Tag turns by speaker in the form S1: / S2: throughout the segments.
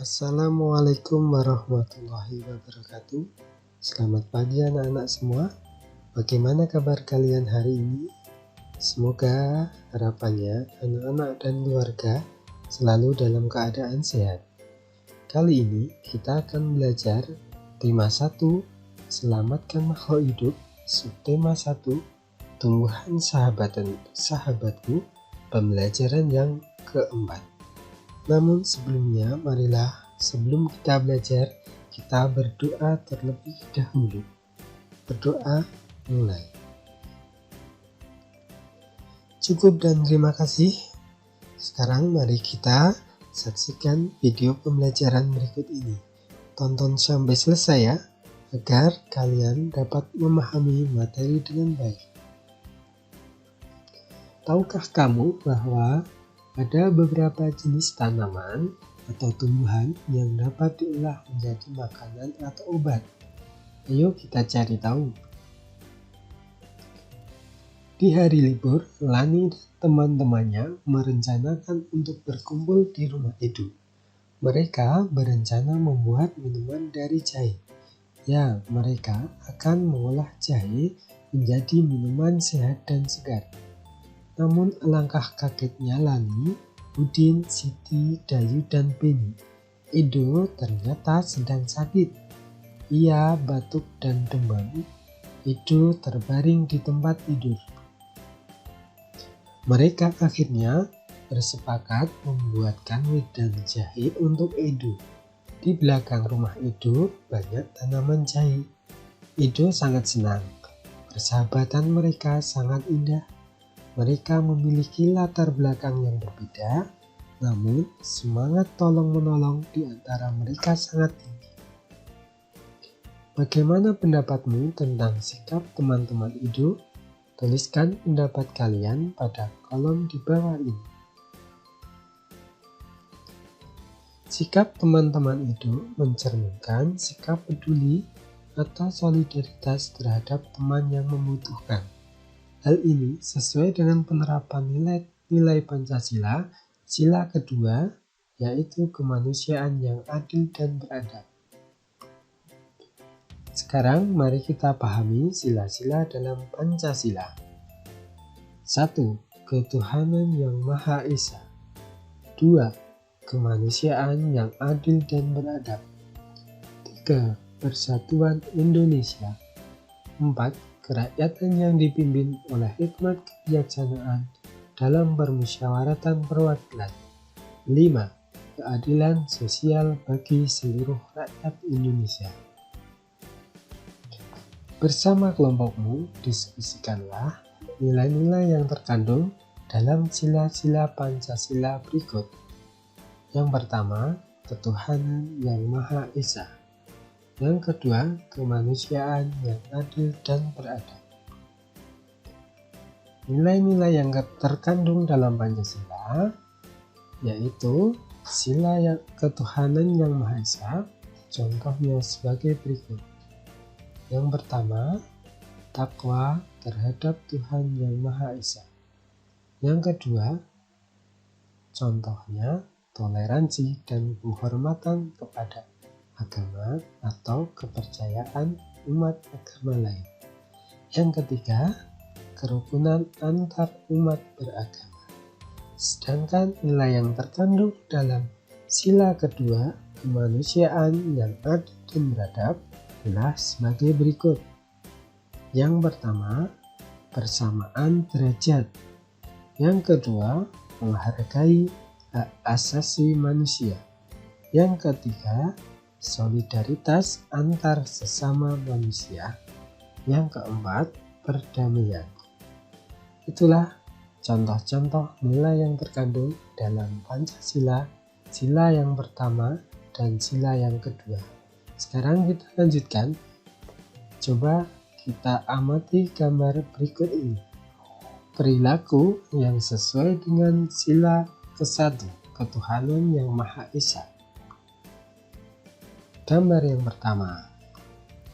S1: Assalamualaikum warahmatullahi wabarakatuh. Selamat pagi anak-anak semua. Bagaimana kabar kalian hari ini? Semoga harapannya anak-anak dan keluarga selalu dalam keadaan sehat. Kali ini kita akan belajar tema 1, selamatkan makhluk hidup, subtema 1, tumbuhan sahabat dan sahabatku, pembelajaran yang keempat. Namun sebelumnya, marilah sebelum kita belajar, kita berdoa terlebih dahulu. Berdoa mulai. Cukup dan terima kasih. Sekarang mari kita saksikan video pembelajaran berikut ini. Tonton sampai selesai ya, agar kalian dapat memahami materi dengan baik. Tahukah kamu bahwa ada beberapa jenis tanaman atau tumbuhan yang dapat diolah menjadi makanan atau obat? Ayo kita cari tahu. Di hari libur, Lani dan teman-temannya merencanakan untuk berkumpul di rumah Edu. Mereka berencana membuat minuman dari jahe. Ya, mereka akan mengolah jahe menjadi minuman sehat dan segar. Namun alangkah kagetnya Lani, Udin, Siti, Dayu, dan Penny. Edo ternyata sedang sakit. Ia batuk dan demam. Edo terbaring di tempat tidur. Mereka akhirnya bersepakat membuatkan wedang jahe untuk Edo. Di belakang rumah Edo banyak tanaman jahe. Edo sangat senang. Persahabatan mereka sangat indah. Mereka memiliki latar belakang yang berbeda, namun semangat tolong-menolong di antara mereka sangat tinggi. Bagaimana pendapatmu tentang sikap teman-teman Edo? Tuliskan pendapat kalian pada kolom di bawah ini. Sikap teman-teman Edo mencerminkan sikap peduli atau solidaritas terhadap teman yang membutuhkan. Hal ini sesuai dengan penerapan nilai Pancasila, sila kedua, yaitu kemanusiaan yang adil dan beradab. Sekarang mari kita pahami sila-sila dalam Pancasila. 1. Ketuhanan yang Maha Esa. 2. Kemanusiaan yang adil dan beradab. 3. Persatuan Indonesia. 4. Kerakyatan yang dipimpin oleh hikmat kebijaksanaan dalam permusyawaratan perwakilan. 5. Keadilan sosial bagi seluruh rakyat Indonesia. Bersama kelompokmu, diskusikanlah nilai-nilai yang terkandung dalam sila-sila Pancasila berikut. Yang pertama, ketuhanan yang Maha Esa. Yang kedua, kemanusiaan yang adil dan beradab. Nilai-nilai yang terkandung dalam Pancasila yaitu sila yang ketuhanan yang Maha Esa. Contohnya sebagai berikut. Yang pertama, takwa terhadap Tuhan yang Maha Esa. Yang kedua, contohnya toleransi dan penghormatan kepada agama atau kepercayaan umat agama lain. Yang ketiga, kerukunan antar umat beragama. Sedangkan nilai yang terkandung dalam sila kedua, kemanusiaan yang adil dan beradab, adalah sebagai berikut. Yang pertama, persamaan derajat. Yang kedua, menghargai hak asasi manusia. Yang ketiga, solidaritas antar sesama manusia. Yang keempat, perdamaian. Itulah contoh-contoh nilai yang terkandung dalam Pancasila, sila yang pertama dan sila yang kedua. Sekarang kita lanjutkan. Coba kita amati gambar berikut ini. Perilaku yang sesuai dengan sila ke-1, ketuhanan yang Maha Esa. Gambar yang pertama,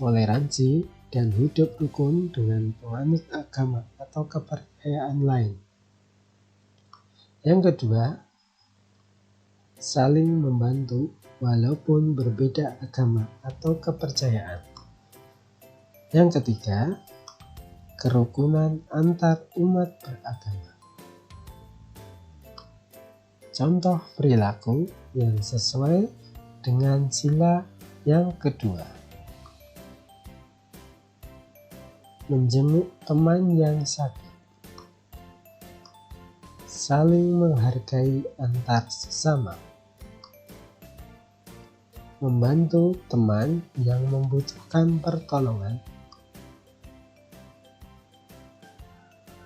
S1: toleransi dan hidup rukun dengan penganut agama atau kepercayaan lain. Yang kedua, saling membantu, walaupun berbeda agama atau kepercayaan. Yang ketiga, kerukunan antar umat beragama. Contoh perilaku yang sesuai dengan sila yang kedua. Menjenguk teman yang sakit. Saling menghargai antar sesama. Membantu teman yang membutuhkan pertolongan.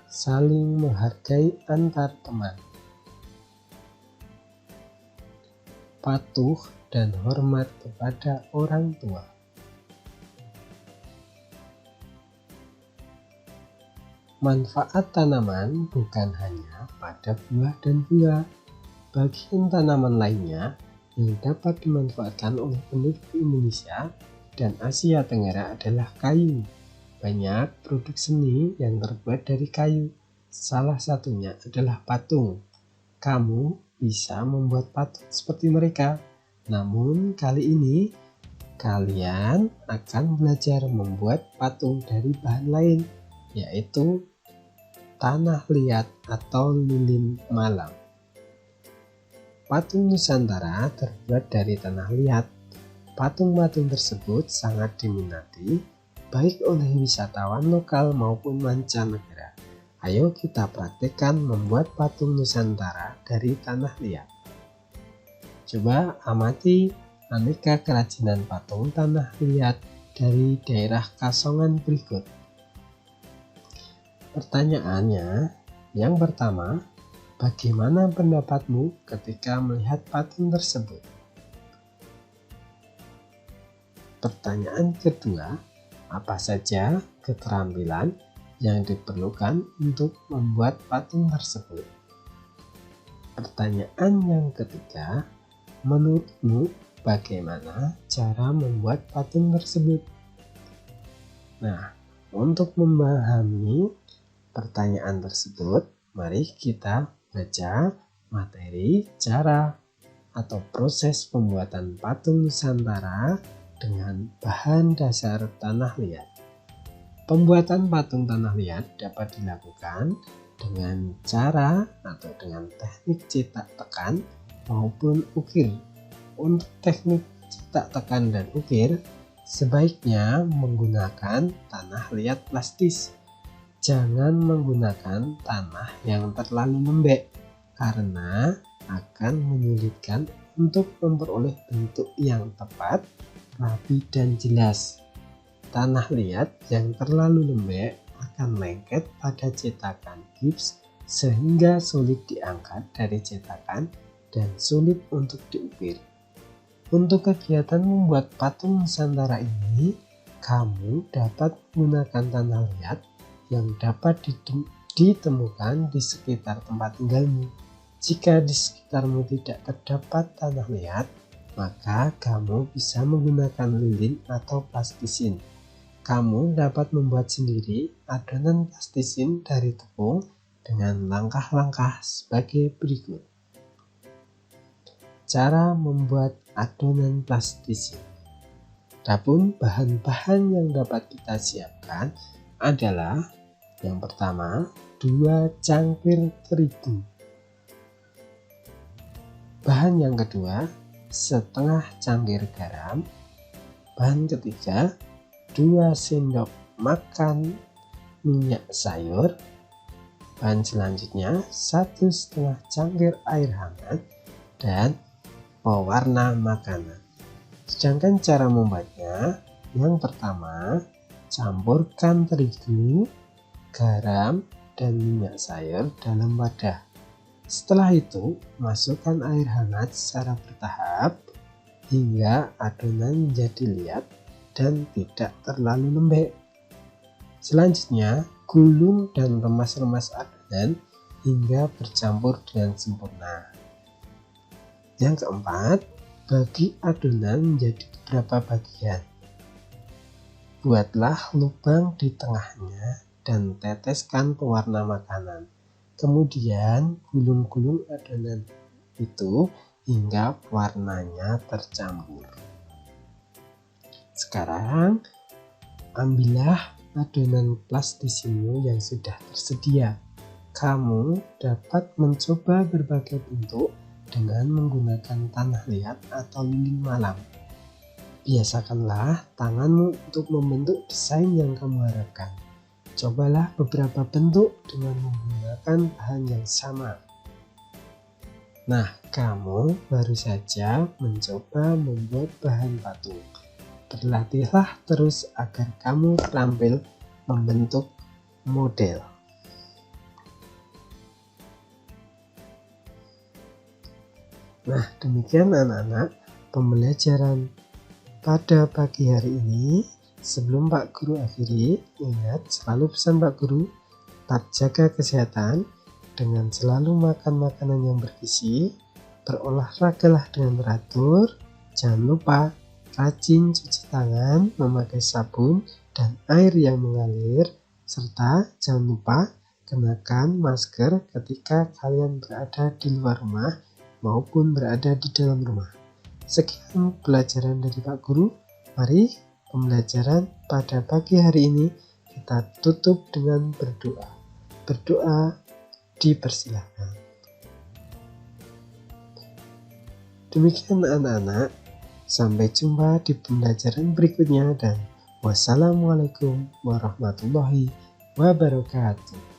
S1: Saling menghargai antar teman. Patuh dan hormat kepada orang tua. Manfaat tanaman bukan hanya pada buah dan bunga. Bagian tanaman lainnya yang dapat dimanfaatkan oleh penduduk Indonesia dan Asia Tenggara adalah kayu. Banyak produk seni yang terbuat dari kayu. Salah satunya adalah patung. Kamu bisa membuat patung seperti mereka. Namun kali ini kalian akan belajar membuat patung dari bahan lain, yaitu tanah liat atau lilin malam. Patung Nusantara terbuat dari tanah liat. Patung-patung tersebut sangat diminati baik oleh wisatawan lokal maupun mancanegara. Ayo kita praktikkan membuat patung Nusantara dari tanah liat. Coba amati aneka kerajinan patung tanah liat dari daerah Kasongan berikut. Pertanyaannya, yang pertama, bagaimana pendapatmu ketika melihat patung tersebut? Pertanyaan kedua, apa saja keterampilan yang diperlukan untuk membuat patung tersebut? Pertanyaan yang ketiga, menurutmu bagaimana cara membuat patung tersebut? Nah, untuk memahami pertanyaan tersebut, mari kita baca materi cara atau proses pembuatan patung Nusantara dengan bahan dasar tanah liat. Pembuatan patung tanah liat dapat dilakukan dengan cara atau dengan teknik cetak tekan maupun ukir. Untuk teknik cetak tekan dan ukir, sebaiknya menggunakan tanah liat plastis. Jangan menggunakan tanah yang terlalu lembek karena akan menyulitkan untuk memperoleh bentuk yang tepat, rapi dan jelas. Tanah liat yang terlalu lembek akan lengket pada cetakan gips sehingga sulit diangkat dari cetakan dan sulit untuk diukir. Untuk kegiatan membuat patung Nusantara ini, kamu dapat menggunakan tanah liat yang dapat ditemukan di sekitar tempat tinggalmu. Jika di sekitarmu tidak terdapat tanah liat, maka kamu bisa menggunakan lilin atau plastisin. Kamu dapat membuat sendiri adonan plastisin dari tepung dengan langkah-langkah sebagai berikut. Cara membuat adonan plastisin. Adapun bahan-bahan yang dapat kita siapkan adalah yang pertama, 2 cangkir terigu. Bahan yang kedua, setengah cangkir garam. Bahan ketiga, 2 sendok makan minyak sayur. Bahan selanjutnya, 1,5 cangkir air hangat dan pewarna makanan. Sedangkan cara membuatnya, yang pertama, campurkan terigu, garam, dan minyak sayur dalam wadah. Setelah itu, masukkan air hangat secara bertahap hingga adonan menjadi liat dan tidak terlalu lembek. Selanjutnya, gulung dan remas-remas adonan hingga bercampur dengan sempurna. Yang keempat, bagi adonan menjadi beberapa bagian. Buatlah lubang di tengahnya dan teteskan pewarna makanan. Kemudian gulung-gulung adonan itu hingga warnanya tercampur. Sekarang, ambillah adonan plastisinu yang sudah tersedia. Kamu dapat mencoba berbagai bentuk dengan menggunakan tanah liat atau lilin malam. Biasakanlah tanganmu untuk membentuk desain yang kamu harapkan. Cobalah beberapa bentuk dengan menggunakan bahan yang sama. Nah, kamu baru saja mencoba membuat bahan patung. Berlatihlah terus agar kamu terampil membentuk model. Nah, demikian anak-anak pembelajaran pada pagi hari ini. Sebelum Pak Guru akhiri, ingat selalu pesan Pak Guru, tetap jaga kesehatan dengan selalu makan makanan yang bergizi, berolahragalah dengan teratur, jangan lupa rajin cuci tangan, memakai sabun dan air yang mengalir, serta jangan lupa kenakan masker ketika kalian berada di luar rumah maupun berada di dalam rumah. Sekian pelajaran dari Pak Guru. Mari pembelajaran pada pagi hari ini kita tutup dengan berdoa. Berdoa dipersilakan. Demikian anak-anak, sampai jumpa di pembelajaran berikutnya dan wassalamualaikum warahmatullahi wabarakatuh.